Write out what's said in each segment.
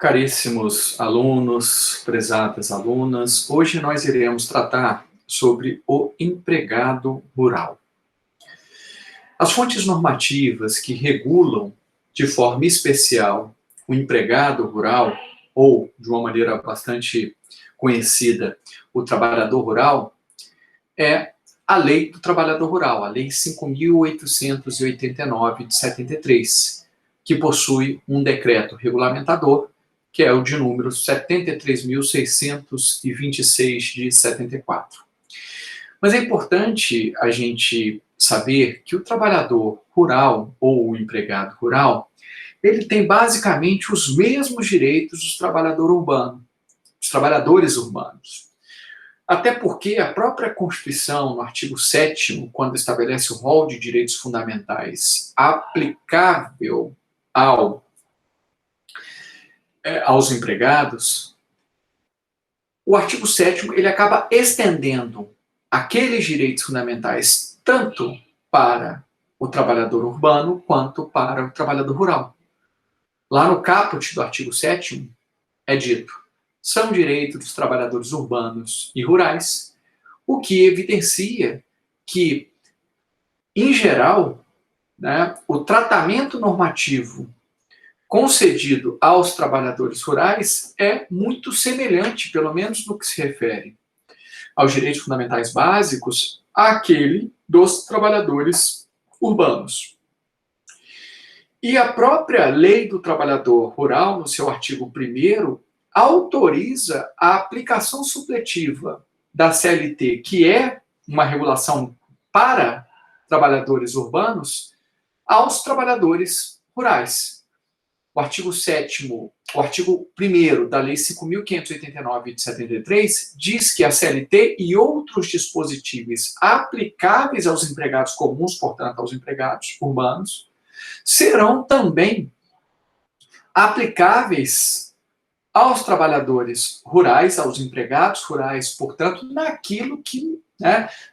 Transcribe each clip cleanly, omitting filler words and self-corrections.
Caríssimos alunos, prezadas alunas, hoje nós iremos tratar sobre o empregado rural. As fontes normativas que regulam de forma especial o empregado rural, ou de uma maneira bastante conhecida, o trabalhador rural, é a Lei do Trabalhador Rural, a Lei 5.889 de 73, que possui um decreto regulamentador, que é o de número 73.626 de 74. Mas é importante a gente saber que o trabalhador rural, ou o empregado rural, ele tem basicamente os mesmos direitos dos trabalhadores urbanos. Até porque a própria Constituição, no artigo 7º, quando estabelece o rol de direitos fundamentais aplicável aos empregados, o artigo 7º ele acaba estendendo aqueles direitos fundamentais tanto para o trabalhador urbano quanto para o trabalhador rural. Lá no caput do artigo 7º é dito: são direitos dos trabalhadores urbanos e rurais, o que evidencia que, em geral, o tratamento normativo concedido aos trabalhadores rurais é muito semelhante, pelo menos no que se refere aos direitos fundamentais básicos, àquele dos trabalhadores urbanos. E a própria Lei do Trabalhador Rural, no seu artigo 1º, autoriza a aplicação supletiva da CLT, que é uma regulação para trabalhadores urbanos, aos trabalhadores rurais. O artigo 7º, o artigo 1º da Lei 5.589 de 73 diz que a CLT e outros dispositivos aplicáveis aos empregados comuns, portanto, aos empregados urbanos, serão também aplicáveis aos trabalhadores rurais, aos empregados rurais, portanto, naquilo que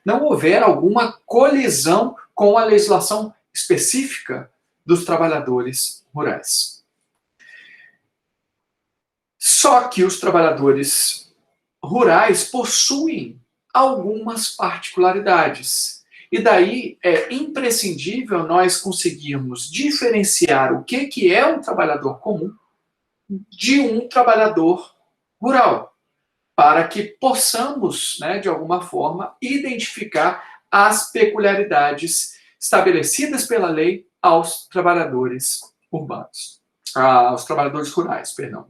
não houver alguma colisão com a legislação específica dos trabalhadores rurais. Só que os trabalhadores rurais possuem algumas particularidades. E daí é imprescindível nós conseguirmos diferenciar o que é um trabalhador comum de um trabalhador rural, para que possamos, de alguma forma, identificar as peculiaridades estabelecidas pela lei aos trabalhadores urbanos, aos trabalhadores rurais, perdão.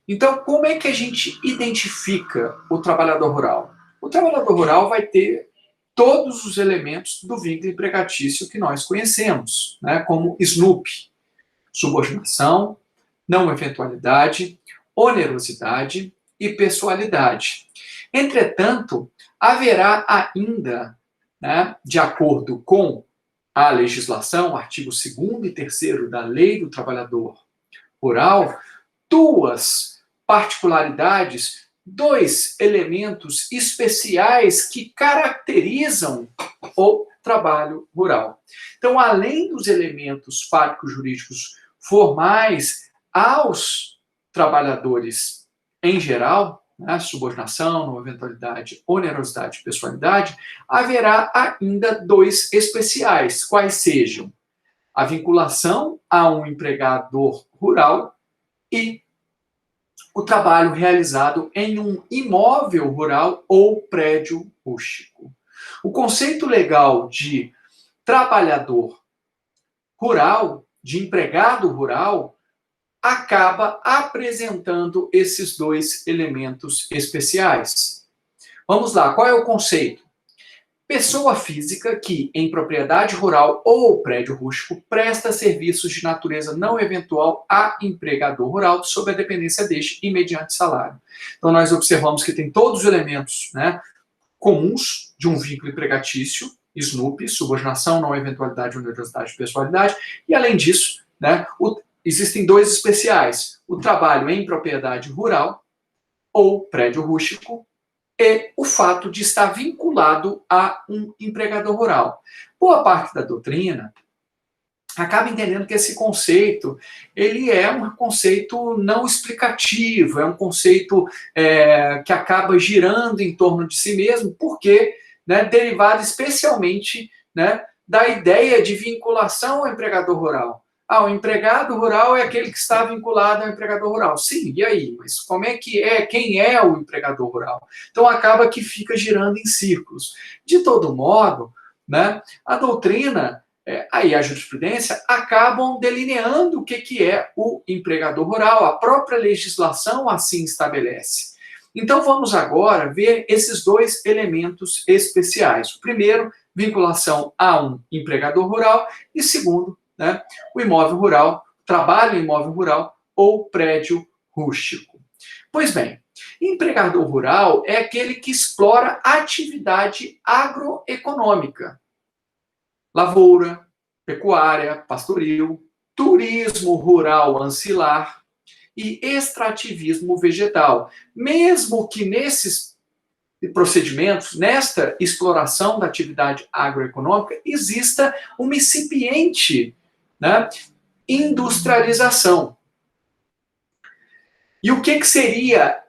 Então, como é que a gente identifica o trabalhador rural? O trabalhador rural vai ter todos os elementos do vínculo empregatício que nós conhecemos, como SNUP, subordinação, não eventualidade, onerosidade e pessoalidade. Entretanto, haverá ainda, de acordo com a legislação, artigo 2º e 3º da Lei do Trabalhador Rural, duas particularidades, dois elementos especiais que caracterizam o trabalho rural. Então, além dos elementos fático-jurídicos formais aos trabalhadores em geral, subordinação, não eventualidade, onerosidade e pessoalidade, haverá ainda dois especiais, quais sejam a vinculação a um empregador rural e o trabalho realizado em um imóvel rural ou prédio rústico. O conceito legal de trabalhador rural, de empregado rural, acaba apresentando esses dois elementos especiais. Vamos lá, qual é o conceito? Pessoa física que, em propriedade rural ou prédio rústico, presta serviços de natureza não eventual a empregador rural sob a dependência deste e mediante salário. Então, nós observamos que tem todos os elementos comuns de um vínculo empregatício, SNUP, subordinação, não eventualidade, onerosidade e pessoalidade, e, além disso, existem dois especiais: o trabalho em propriedade rural ou prédio rústico, e o fato de estar vinculado a um empregador rural. Boa parte da doutrina acaba entendendo que esse conceito, ele é um conceito não explicativo, é um conceito que acaba girando em torno de si mesmo, porque, né, derivado especialmente, né, da ideia de vinculação ao empregador rural. O empregado rural é aquele que está vinculado ao empregador rural. Sim, e aí? Mas como é que é? Quem é o empregador rural? Então acaba que fica girando em círculos. De todo modo, né, a doutrina aí a jurisprudência acabam delineando o que é o empregador rural. A própria legislação assim estabelece. Então vamos agora ver esses dois elementos especiais. O primeiro, vinculação a um empregador rural, e segundo, né, o imóvel rural, trabalho em imóvel rural ou prédio rústico. Pois bem, empregador rural é aquele que explora atividade agroeconômica. Lavoura, pecuária, pastoril, turismo rural ancilar e extrativismo vegetal. Mesmo que nesses procedimentos, nesta exploração da atividade agroeconômica, exista uma incipiente, né, industrialização. E o que seria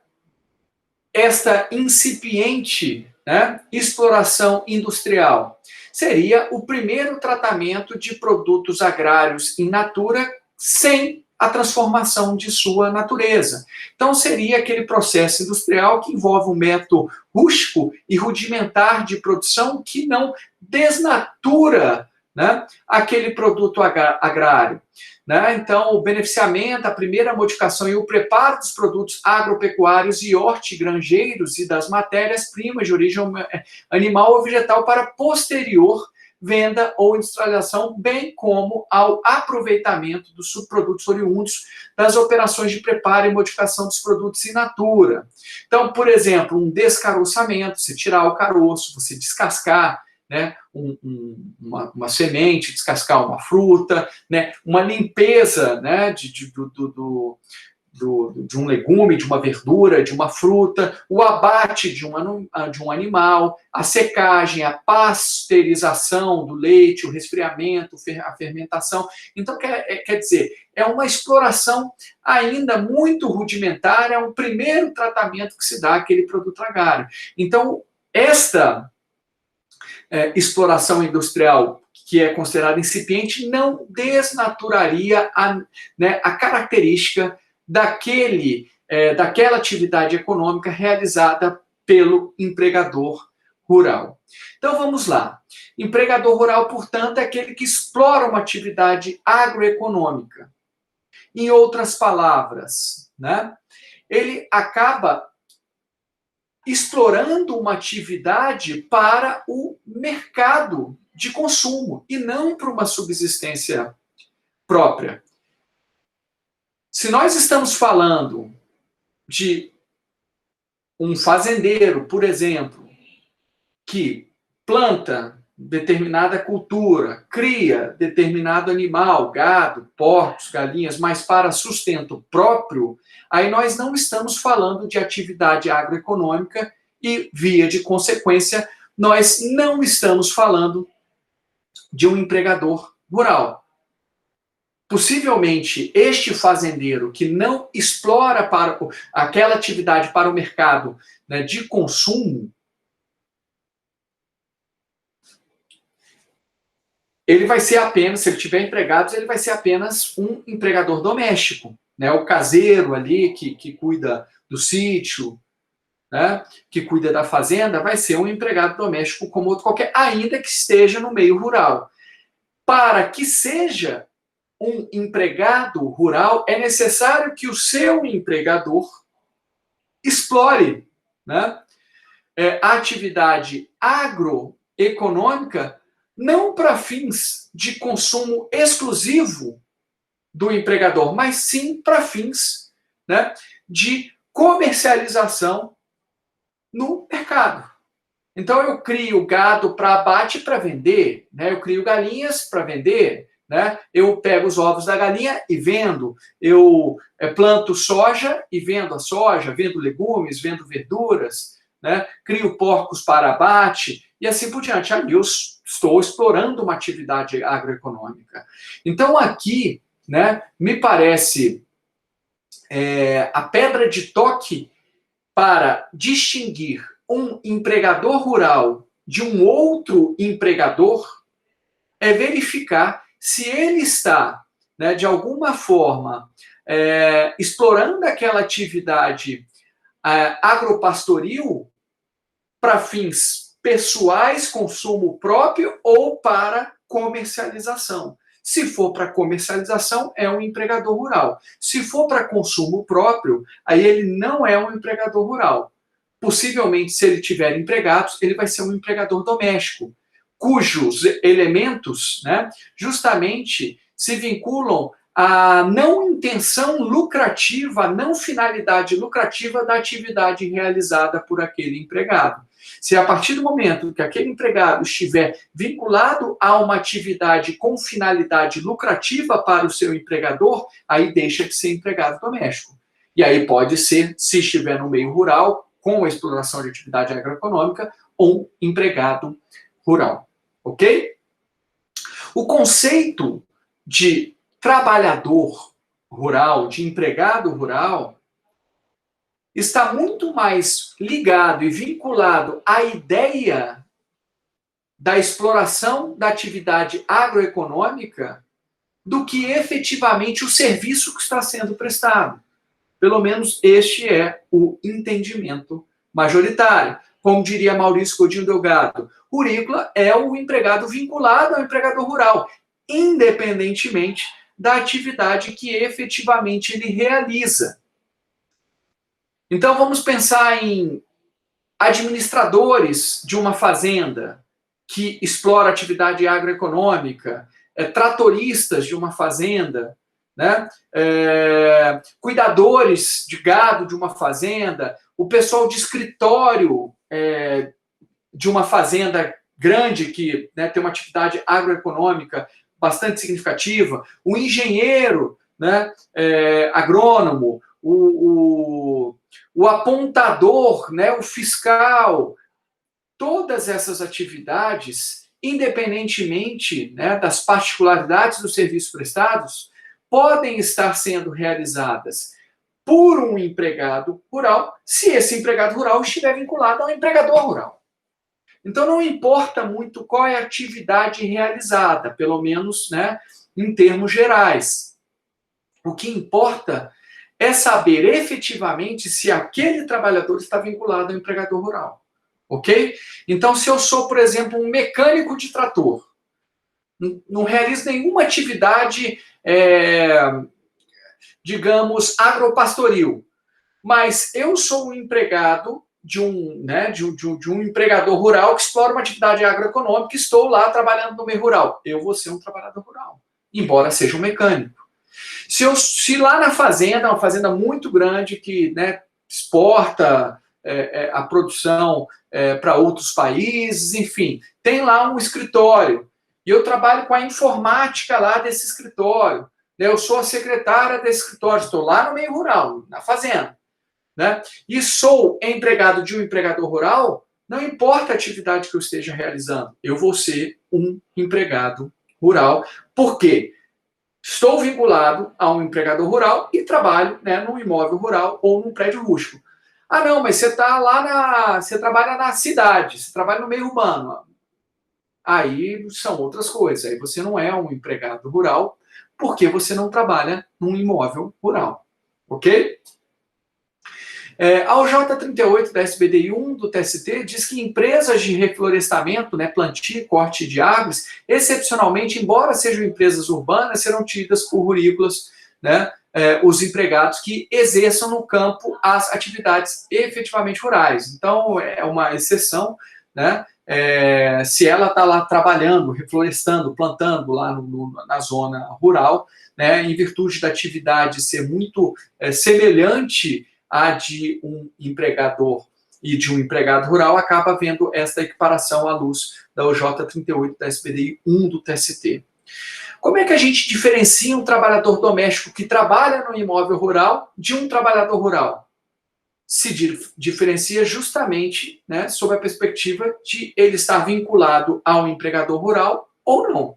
esta incipiente, né, exploração industrial? Seria o primeiro tratamento de produtos agrários in natura sem a transformação de sua natureza. Então, seria aquele processo industrial que envolve um método rústico e rudimentar de produção que não desnatura, né, aquele produto agrário. Né? Então, o beneficiamento, a primeira modificação e o preparo dos produtos agropecuários e hortigranjeiros e das matérias-primas de origem animal ou vegetal para posterior venda ou industrialização, bem como ao aproveitamento dos subprodutos oriundos das operações de preparo e modificação dos produtos in natura. Então, por exemplo, um descaroçamento, você tirar o caroço, você descascar, né, uma semente, descascar uma fruta, né, uma limpeza, né, de um legume, de uma verdura, de uma fruta, o abate de um animal, a secagem, a pasteurização do leite, o resfriamento, a fermentação. Então, quer dizer, é uma exploração ainda muito rudimentar, é um primeiro tratamento que se dá àquele produto agrário. Então, esta exploração industrial, que é considerada incipiente, não desnaturaria a característica daquela atividade econômica realizada pelo empregador rural. Então vamos lá. Empregador rural, portanto, é aquele que explora uma atividade agroeconômica. Em outras palavras, né, ele acaba explorando uma atividade para o mercado de consumo e não para uma subsistência própria. Se nós estamos falando de um fazendeiro, por exemplo, que planta determinada cultura, cria determinado animal, gado, porcos, galinhas, mas para sustento próprio, aí nós não estamos falando de atividade agroeconômica e, via de consequência, nós não estamos falando de um empregador rural. Possivelmente, este fazendeiro que não explora aquela atividade para o mercado, né, de consumo, ele vai ser apenas, se ele tiver empregados, ele vai ser apenas um empregador doméstico, né? O caseiro ali que cuida do sítio, né? Que cuida da fazenda, vai ser um empregado doméstico como outro qualquer, ainda que esteja no meio rural. Para que seja um empregado rural, é necessário que o seu empregador explore, né, a atividade agroeconômica não para fins de consumo exclusivo do empregador, mas sim para fins, né, de comercialização no mercado. Então, eu crio gado para abate para vender, né, eu crio galinhas para vender, né, eu pego os ovos da galinha e vendo, eu planto soja e vendo a soja, vendo legumes, vendo verduras, né, crio porcos para abate e assim por diante. Ali estou explorando uma atividade agroeconômica. Então, aqui, né, me parece a pedra de toque para distinguir um empregador rural de um outro empregador é verificar se ele está, né, de alguma forma, explorando aquela atividade agropastoril para fins pessoais, consumo próprio ou para comercialização. Se for para comercialização, é um empregador rural. Se for para consumo próprio, aí ele não é um empregador rural. Possivelmente, se ele tiver empregados, ele vai ser um empregador doméstico, cujos elementos, né, justamente se vinculam à não intenção lucrativa, à não finalidade lucrativa da atividade realizada por aquele empregado. Se a partir do momento que aquele empregado estiver vinculado a uma atividade com finalidade lucrativa para o seu empregador, aí deixa de ser empregado doméstico. E aí pode ser, se estiver no meio rural, com a exploração de atividade agroeconômica, um empregado rural. Ok? O conceito de trabalhador rural, de empregado rural, está muito mais ligado e vinculado à ideia da exploração da atividade agroeconômica do que efetivamente o serviço que está sendo prestado. Pelo menos este é o entendimento majoritário. Como diria Maurício Godinho Delgado, rurícola é o empregado vinculado ao empregador rural, independentemente da atividade que efetivamente ele realiza. Então vamos pensar em administradores de uma fazenda que explora atividade agroeconômica, tratoristas de uma fazenda, né? Cuidadores de gado de uma fazenda, o pessoal de escritório de uma fazenda grande que, né, tem uma atividade agroeconômica bastante significativa, o engenheiro, né, agrônomo, o apontador, né, o fiscal, todas essas atividades, independentemente, né, das particularidades dos serviços prestados, podem estar sendo realizadas por um empregado rural, se esse empregado rural estiver vinculado ao empregador rural. Então, não importa muito qual é a atividade realizada, pelo menos, né, em termos gerais. O que importa é saber efetivamente se aquele trabalhador está vinculado ao empregador rural. Ok? Então, se eu sou, por exemplo, um mecânico de trator, não realizo nenhuma atividade, digamos, agropastoril, mas eu sou um empregado de um empregador rural que explora uma atividade agroeconômica e estou lá trabalhando no meio rural. Eu vou ser um trabalhador rural, embora seja um mecânico. Se lá na fazenda, uma fazenda muito grande que, né, exporta a produção para outros países, enfim, tem lá um escritório e eu trabalho com a informática lá desse escritório. Eu sou a secretária desse escritório, estou lá no meio rural, na fazenda, né? E sou empregado de um empregador rural, não importa a atividade que eu esteja realizando, eu vou ser um empregado rural. Por quê? Estou vinculado a um empregador rural e trabalho, né, num imóvel rural ou num prédio rústico. Ah, não, mas você tá lá você trabalha na cidade, você trabalha no meio urbano. Aí são outras coisas. Aí você não é um empregado rural porque você não trabalha num imóvel rural. Ok? A OJ38 da SBDI 1 do TST diz que empresas de reflorestamento, né, plantio e corte de árvores, excepcionalmente, embora sejam empresas urbanas, serão tidas por rurícolas, né, os empregados que exerçam no campo as atividades efetivamente rurais. Então, é uma exceção, né, se ela está lá trabalhando, reflorestando, plantando lá na zona rural, né, em virtude da atividade ser muito semelhante a de um empregador e de um empregado rural, acaba havendo esta equiparação à luz da OJ38 da SBDI 1 do TST. Como é que a gente diferencia um trabalhador doméstico que trabalha no imóvel rural de um trabalhador rural? se diferencia justamente, né, sob a perspectiva de ele estar vinculado ao empregador rural ou não.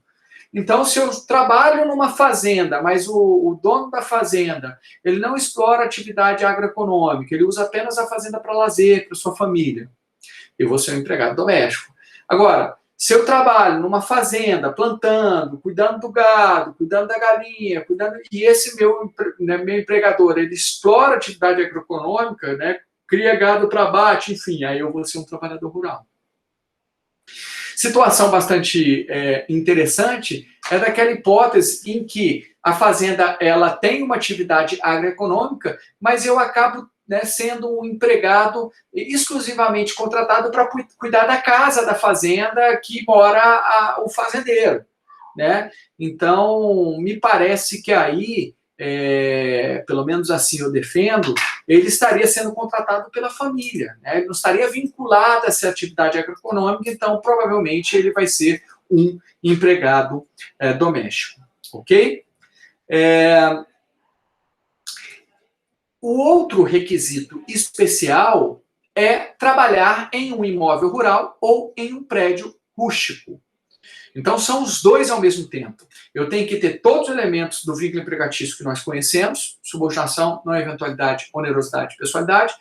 Então, se eu trabalho numa fazenda, mas o dono da fazenda, ele não explora atividade agroeconômica, ele usa apenas a fazenda para lazer, para sua família, eu vou ser um empregado doméstico. Agora, se eu trabalho numa fazenda, plantando, cuidando do gado, cuidando da galinha, e esse meu empregador, ele explora atividade agroeconômica, né, cria gado para abate, enfim, aí eu vou ser um trabalhador rural. Situação bastante interessante é daquela hipótese em que a fazenda ela tem uma atividade agroeconômica, mas eu acabo, né, sendo um empregado exclusivamente contratado para cuidar da casa da fazenda que mora o fazendeiro, né? Então, me parece que aí, pelo menos assim eu defendo, ele estaria sendo contratado pela família, né? Ele não estaria vinculado a essa atividade agroeconômica, então provavelmente ele vai ser um empregado doméstico, ok? O outro requisito especial é trabalhar em um imóvel rural ou em um prédio rústico. Então, são os dois ao mesmo tempo. Eu tenho que ter todos os elementos do vínculo empregatício que nós conhecemos, subordinação, não eventualidade, onerosidade, pessoalidade.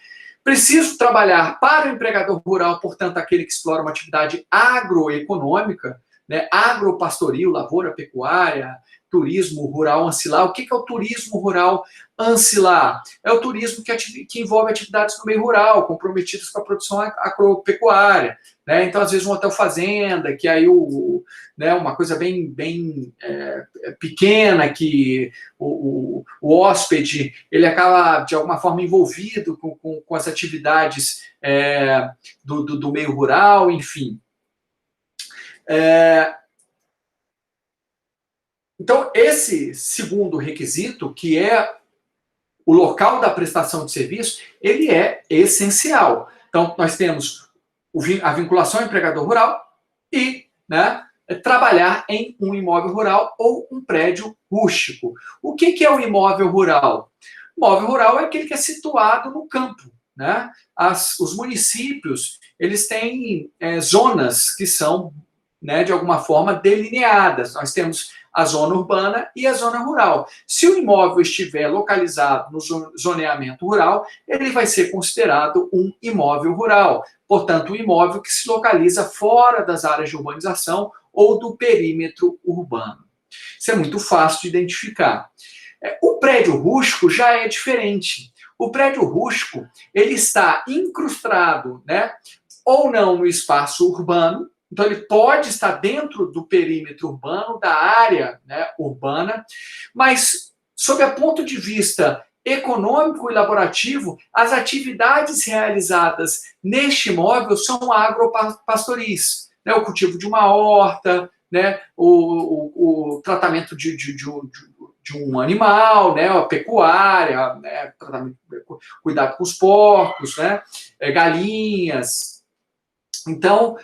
Preciso trabalhar para o empregador rural, portanto, aquele que explora uma atividade agroeconômica, né, agropastoril, lavoura, pecuária, turismo rural ancilar. O que é o turismo rural ancilar? É o turismo que envolve atividades no meio rural, comprometidas com a produção agropecuária. Né? Então, às vezes, um hotel fazenda, que aí né, uma coisa bem pequena, que o hóspede ele acaba, de alguma forma, envolvido com as atividades do meio rural, enfim. Então, esse segundo requisito, que é o local da prestação de serviço, ele é essencial. Então, nós temos a vinculação ao empregador rural e, né, trabalhar em um imóvel rural ou um prédio rústico. O que é o imóvel rural? O imóvel rural é aquele que é situado no campo. Né? Os municípios, eles têm zonas que são, né, de alguma forma, delineadas. Nós temos a zona urbana e a zona rural. Se o imóvel estiver localizado no zoneamento rural, ele vai ser considerado um imóvel rural. Portanto, um imóvel que se localiza fora das áreas de urbanização ou do perímetro urbano. Isso é muito fácil de identificar. O prédio rústico já é diferente. O prédio rústico, ele está incrustado, né, ou não no espaço urbano. Então, ele pode estar dentro do perímetro urbano, da área, né, urbana, mas, sob o ponto de vista econômico e laborativo, as atividades realizadas neste imóvel são agropastoris, né, o cultivo de uma horta, né, o tratamento de um animal, né, a pecuária, né, cuidado com os porcos, né, galinhas. Então,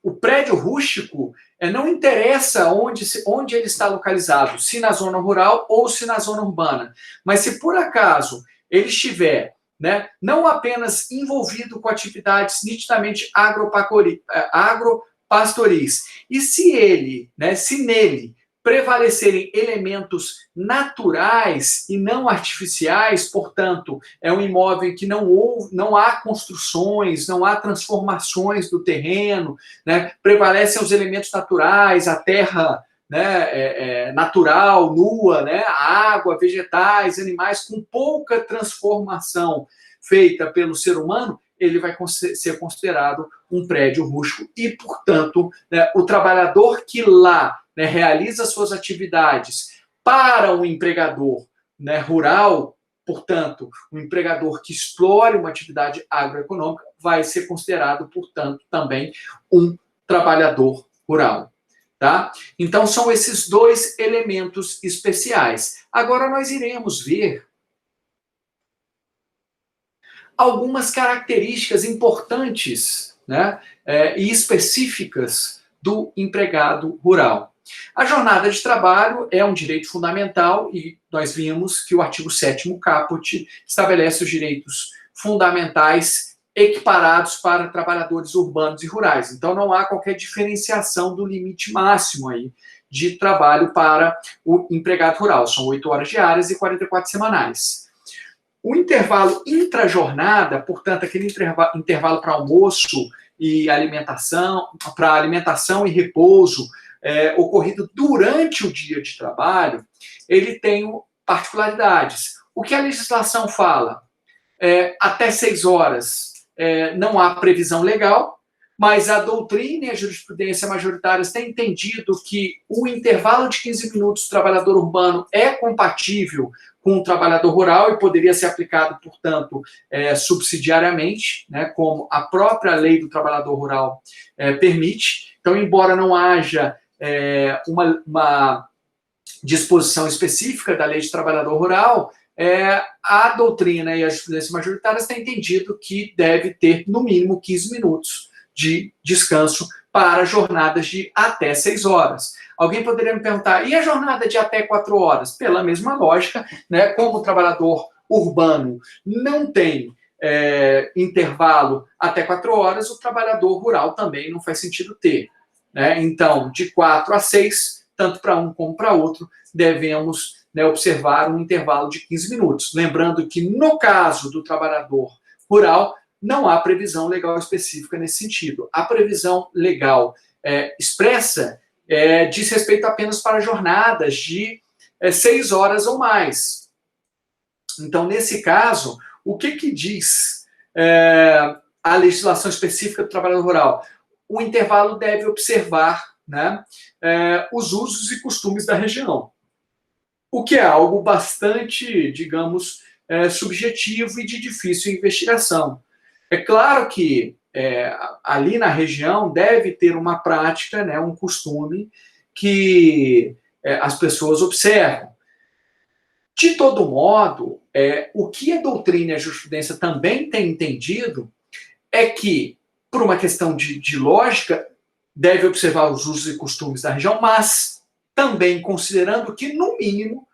o prédio rústico não interessa onde ele está localizado, se na zona rural ou se na zona urbana. Mas se por acaso ele estiver, né, não apenas envolvido com atividades nitidamente agropastoris, e se nele prevalecerem elementos naturais e não artificiais, portanto, é um imóvel que não há construções, não há transformações do terreno, né? Prevalecem os elementos naturais, a terra, né, natural, nua, né? A água, vegetais, animais, com pouca transformação feita pelo ser humano, ele vai ser considerado um prédio rústico e, portanto, né, o trabalhador que lá, né, realiza suas atividades para um empregador, né, rural, portanto, um empregador que explore uma atividade agroeconômica vai ser considerado, portanto, também um trabalhador rural. Tá? Então, são esses dois elementos especiais. Agora, nós iremos ver algumas características importantes, né, e específicas do empregado rural. A jornada de trabalho é um direito fundamental e nós vimos que o artigo 7º caput estabelece os direitos fundamentais equiparados para trabalhadores urbanos e rurais. Então, não há qualquer diferenciação do limite máximo aí de trabalho para o empregado rural. São 8 horas diárias e 44 semanais. O intervalo intrajornada, portanto, aquele intervalo para almoço e alimentação, para alimentação e repouso, ocorrido durante o dia de trabalho, ele tem particularidades. O que a legislação fala? Até 6 horas não há previsão legal, mas a doutrina e a jurisprudência majoritárias têm entendido que o intervalo de 15 minutos do trabalhador urbano é compatível com o trabalhador rural e poderia ser aplicado, portanto, subsidiariamente, né, como a própria lei do trabalhador rural permite. Então, embora não haja uma disposição específica da lei de trabalhador rural, a doutrina e a jurisprudência majoritárias têm entendido que deve ter, no mínimo, 15 minutos de descanso para jornadas de até 6 horas. Alguém poderia me perguntar, e a jornada de até 4 horas? Pela mesma lógica, né, como o trabalhador urbano não tem intervalo até 4 horas, o trabalhador rural também não faz sentido ter. Né? Então, de 4 a 6, tanto para um como para outro, devemos observar um intervalo de 15 minutos. Lembrando que, no caso do trabalhador rural, não há previsão legal específica nesse sentido. A previsão legal expressa diz respeito apenas para jornadas de 6 horas ou mais. Então, nesse caso, o que diz a legislação específica do trabalhador rural? O intervalo deve observar, né, os usos e costumes da região, o que é algo bastante, digamos, subjetivo e de difícil investigação. É claro que ali na região deve ter uma prática, né, um costume que as pessoas observam. De todo modo, o que a doutrina e a jurisprudência também têm entendido é que, por uma questão de lógica, deve observar os usos e costumes da região, mas também considerando que, no mínimo,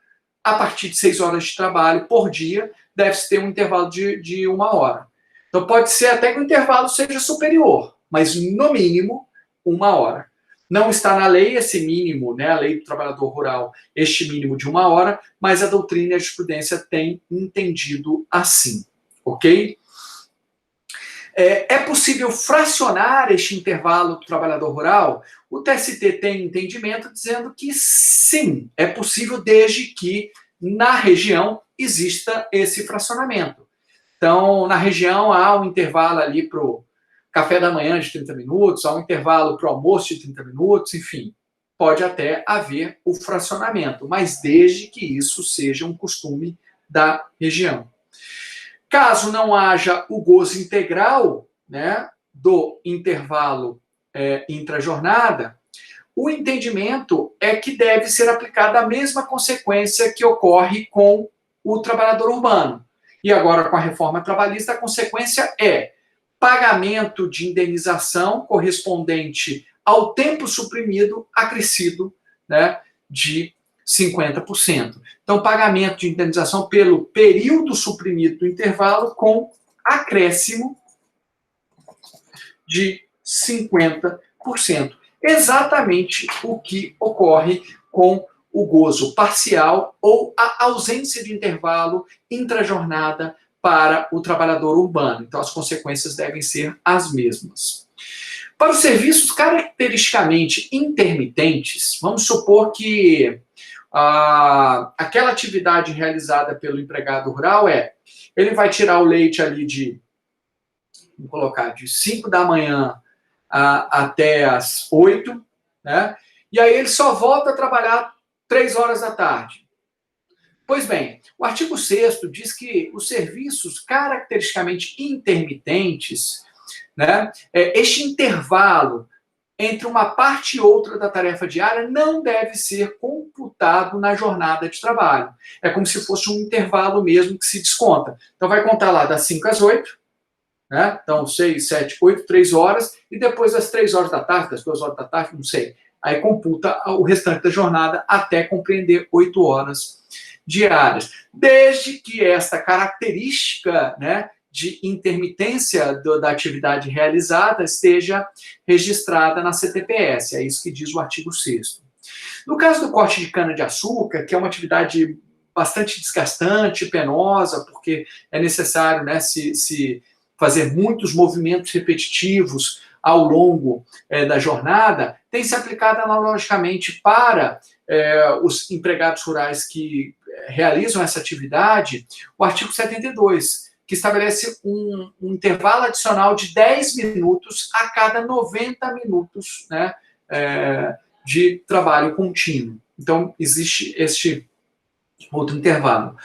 a partir de 6 horas de trabalho por dia, deve-se ter um intervalo de 1 hora. Então, pode ser até que o intervalo seja superior, mas, no mínimo, 1 hora. Não está na lei esse mínimo, né, a lei do trabalhador rural, este mínimo de 1 hora, mas a doutrina e a jurisprudência têm entendido assim, ok? É possível fracionar este intervalo do trabalhador rural? O TST tem entendimento dizendo que sim, é possível desde que na região exista esse fracionamento. Então, na região há um intervalo ali para o café da manhã de 30 minutos, há um intervalo para o almoço de 30 minutos, enfim, pode até haver o fracionamento, mas desde que isso seja um costume da região. Caso não haja o gozo integral, né, do intervalo intrajornada, o entendimento é que deve ser aplicada a mesma consequência que ocorre com o trabalhador urbano. E agora, com a reforma trabalhista, a consequência é pagamento de indenização correspondente ao tempo suprimido acrescido, né, de 50%. Então, pagamento de indenização pelo período suprimido do intervalo com acréscimo de 50%. Exatamente o que ocorre com o gozo parcial ou a ausência de intervalo intrajornada para o trabalhador urbano. Então, as consequências devem ser as mesmas. Para os serviços caracteristicamente intermitentes, vamos supor que aquela atividade realizada pelo empregado rural ele vai tirar o leite ali vamos colocar, de 5 da manhã até as 8, né? E aí ele só volta a trabalhar 3 horas da tarde. Pois bem, o artigo 6º diz que os serviços caracteristicamente intermitentes, né, este intervalo entre uma parte e outra da tarefa diária não deve ser computado na jornada de trabalho. É como se fosse um intervalo mesmo que se desconta. Então vai contar lá das 5 às 8, né? Então 6, 7, 8, 3 horas, e depois das 3 horas da tarde, das 2 horas da tarde, não sei. Aí computa o restante da jornada até compreender 8 horas diárias. Desde que esta característica, né, de intermitência da atividade realizada esteja registrada na CTPS. É isso que diz o artigo 6º. No caso do corte de cana-de-açúcar, que é uma atividade bastante desgastante, penosa, porque é necessário, né, se fazer muitos movimentos repetitivos ao longo da jornada, tem se aplicado analogicamente para os empregados rurais que realizam essa atividade, o artigo 72, que estabelece um intervalo adicional de 10 minutos a cada 90 minutos, né, de trabalho contínuo. Então, existe este outro intervalo.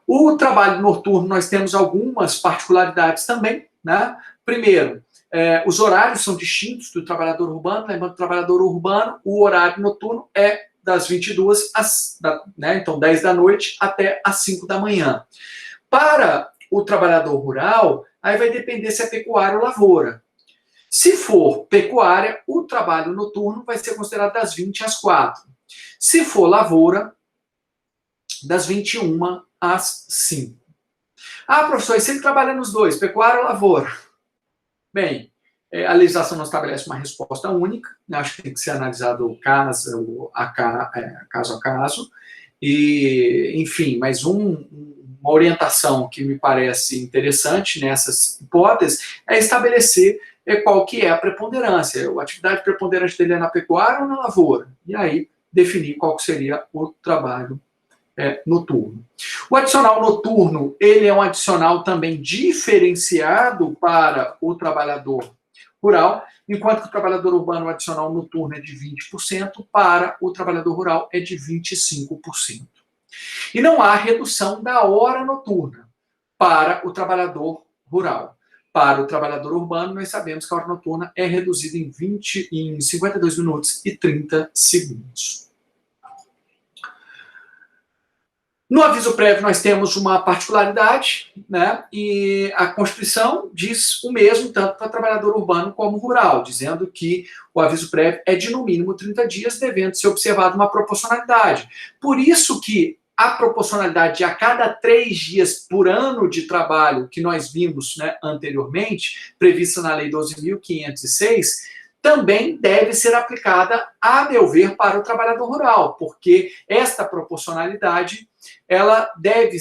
O trabalho noturno, nós temos algumas particularidades também, né? Primeiro, os horários são distintos do trabalhador urbano. Lembrando que o trabalhador urbano, o horário noturno é das 22 né, então 10 da noite até as 5 da manhã. Para o trabalhador rural, aí vai depender se é pecuária ou lavoura. Se for pecuária, o trabalho noturno vai ser considerado das 20 às 4. Se for lavoura, das 21 às 5. Ah, professor, e se ele trabalha nos dois, pecuária ou lavoura? Bem, a legislação não estabelece uma resposta única, né? Acho que tem que ser analisado caso a caso, e, enfim, mas uma orientação que me parece interessante nessas hipóteses é estabelecer qual que é a preponderância. A atividade preponderante dele é na pecuária ou na lavoura? E aí, definir qual que seria o trabalho noturno. O adicional noturno, ele é um adicional também diferenciado para o trabalhador rural, enquanto que o trabalhador urbano, o adicional noturno é de 20%, para o trabalhador rural é de 25%. E não há redução da hora noturna para o trabalhador rural. Para o trabalhador urbano, nós sabemos que a hora noturna é reduzida em 52 minutos e 30 segundos. No aviso prévio, nós temos uma particularidade, né? E a Constituição diz o mesmo, tanto para trabalhador urbano como rural, dizendo que o aviso prévio é de, no mínimo, 30 dias, devendo ser observada uma proporcionalidade. Por isso que a proporcionalidade de a cada 3 dias por ano de trabalho, que nós vimos, né, anteriormente, prevista na Lei 12.506, também deve ser aplicada, a meu ver, para o trabalhador rural, porque esta proporcionalidade ela deve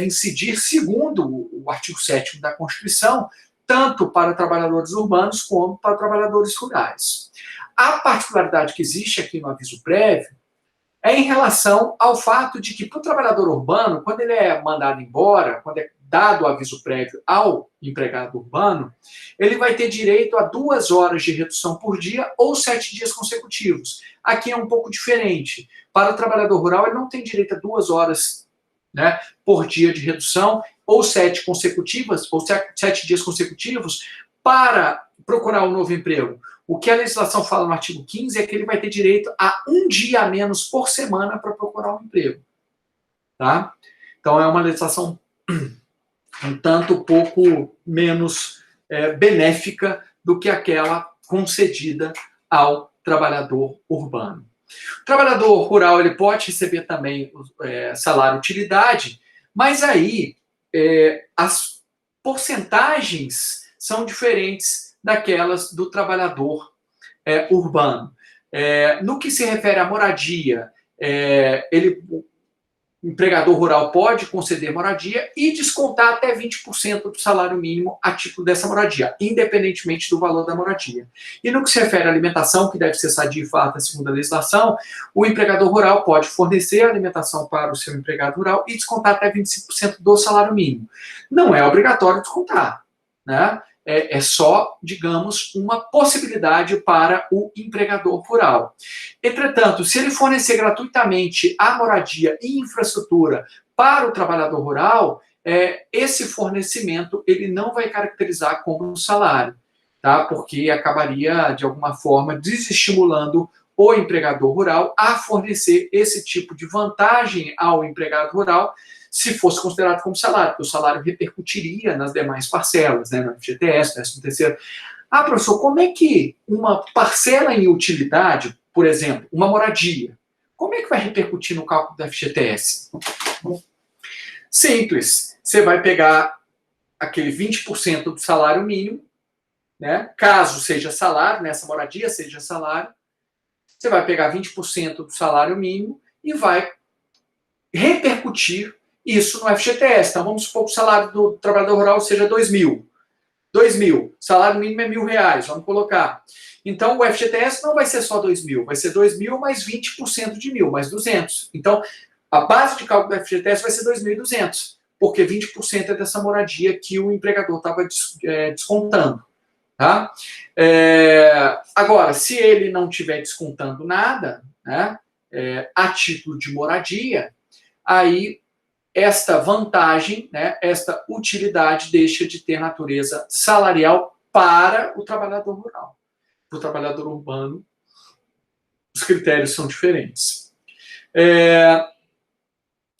incidir, segundo o artigo 7º da Constituição, tanto para trabalhadores urbanos como para trabalhadores rurais. A particularidade que existe aqui no aviso prévio é em relação ao fato de que, para o trabalhador urbano, quando ele é mandado embora, quando é dado o aviso prévio ao empregado urbano, ele vai ter direito a 2 horas de redução por dia ou 7 dias consecutivos. Aqui é um pouco diferente. Para o trabalhador rural, ele não tem direito a 2 horas, né, por dia de redução, ou 7 consecutivas, ou 7 dias consecutivos, para procurar um novo emprego. O que a legislação fala no artigo 15 é que ele vai ter direito a 1 dia a menos por semana para procurar um emprego. Tá? Então, é uma legislação um tanto pouco menos benéfica do que aquela concedida ao trabalhador urbano. O trabalhador rural ele pode receber também salário utilidade, mas aí as porcentagens são diferentes daquelas do trabalhador urbano. No que se refere à moradia, o empregador rural pode conceder moradia e descontar até 20% do salário mínimo a título dessa moradia, independentemente do valor da moradia. E no que se refere à alimentação, que deve ser sadia e farta segundo a legislação, o empregador rural pode fornecer alimentação para o seu empregado rural e descontar até 25% do salário mínimo. Não é obrigatório descontar, né? É só, digamos, uma possibilidade para o empregador rural. Entretanto, se ele fornecer gratuitamente a moradia e infraestrutura para o trabalhador rural, esse fornecimento ele não vai caracterizar como um salário, tá? Porque acabaria, de alguma forma, desestimulando o empregador rural a fornecer esse tipo de vantagem ao empregado rural, se fosse considerado como salário, porque o salário repercutiria nas demais parcelas, né, no FGTS, no 13º. Ah, professor, como é que uma parcela em utilidade, por exemplo, uma moradia, como é que vai repercutir no cálculo do FGTS? Simples. Você vai pegar aquele 20% do salário mínimo, né? Caso seja salário, nessa moradia seja salário, você vai pegar 20% do salário mínimo e vai repercutir isso no FGTS. Então, vamos supor que o salário do trabalhador rural seja 2.000. 2.000. Salário mínimo é R$1.000, vamos colocar. Então, o FGTS não vai ser só 2.000, vai ser 2.000 mais 20% de 1.000, mais 200. Então, a base de cálculo do FGTS vai ser 2.200, porque 20% é dessa moradia que o empregador estava descontando. Tá? Agora, se ele não estiver descontando nada, né, a título de moradia, aí esta vantagem, né, esta utilidade deixa de ter natureza salarial para o trabalhador rural. Para o trabalhador urbano, os critérios são diferentes.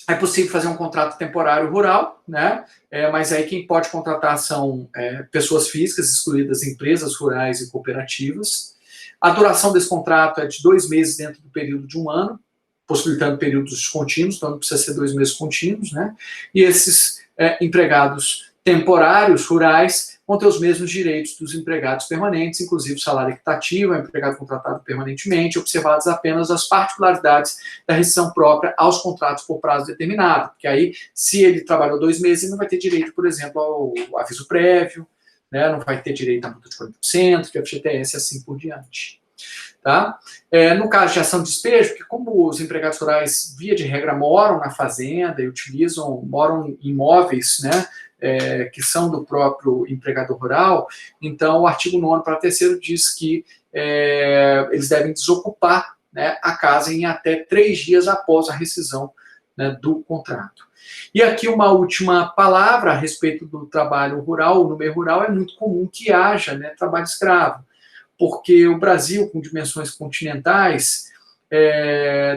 É possível fazer um contrato temporário rural, né? Mas aí quem pode contratar são pessoas físicas, excluídas empresas rurais e cooperativas. A duração desse contrato é de 2 meses dentro do período de 1 ano, possibilitando períodos contínuos, então não precisa ser 2 meses contínuos, né? E esses empregados temporários rurais vão ter os mesmos direitos dos empregados permanentes, inclusive salário equitativo, empregado contratado permanentemente, observadas apenas as particularidades da rescisão própria aos contratos por prazo determinado, porque aí, se ele trabalhou 2 meses, ele não vai ter direito, por exemplo, ao aviso prévio, né? Não vai ter direito à multa de 40%, de FGTS e assim por diante. Tá? No caso de ação de despejo, porque como os empregados rurais, via de regra, moram na fazenda e moram em imóveis, né, que são do próprio empregador rural, então o artigo 9º, parágrafo 3º, diz que eles devem desocupar, né, a casa em até 3 dias após a rescisão, né, do contrato. E aqui uma última palavra a respeito do trabalho rural, no meio rural, é muito comum que haja, né, trabalho escravo, porque o Brasil, com dimensões continentais,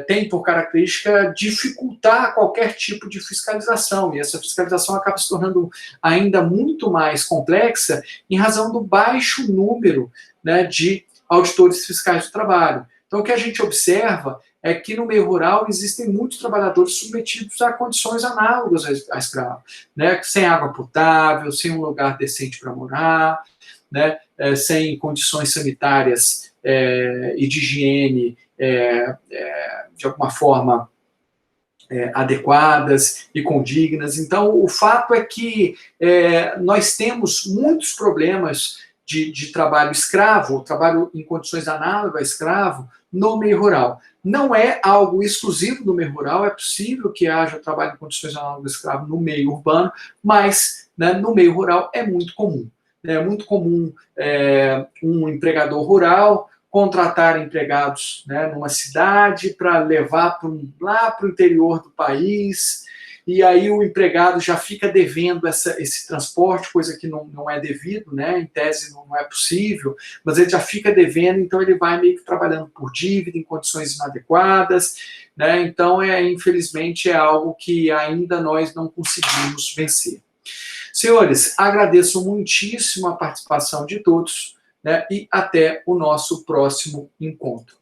tem por característica dificultar qualquer tipo de fiscalização, e essa fiscalização acaba se tornando ainda muito mais complexa em razão do baixo número, né, de auditores fiscais do trabalho. Então, o que a gente observa é que no meio rural existem muitos trabalhadores submetidos a condições análogas a escravo, né, sem água potável, sem um lugar decente para morar, né, sem condições sanitárias e de higiene de alguma forma adequadas e condignas. Então, o fato é que nós temos muitos problemas de trabalho escravo, trabalho em condições análogas a escravo, no meio rural. Não é algo exclusivo do meio rural, é possível que haja trabalho em condições análogas a escravo no meio urbano, mas, né, no meio rural é muito comum. É muito comum um empregador rural contratar empregados, né, numa cidade para levar lá para o interior do país, e aí o empregado já fica devendo esse transporte, coisa que não é devido, né, em tese não é possível, mas ele já fica devendo, então ele vai meio que trabalhando por dívida, em condições inadequadas, né, então infelizmente é algo que ainda nós não conseguimos vencer. Senhores, agradeço muitíssimo a participação de todos, né, e até o nosso próximo encontro.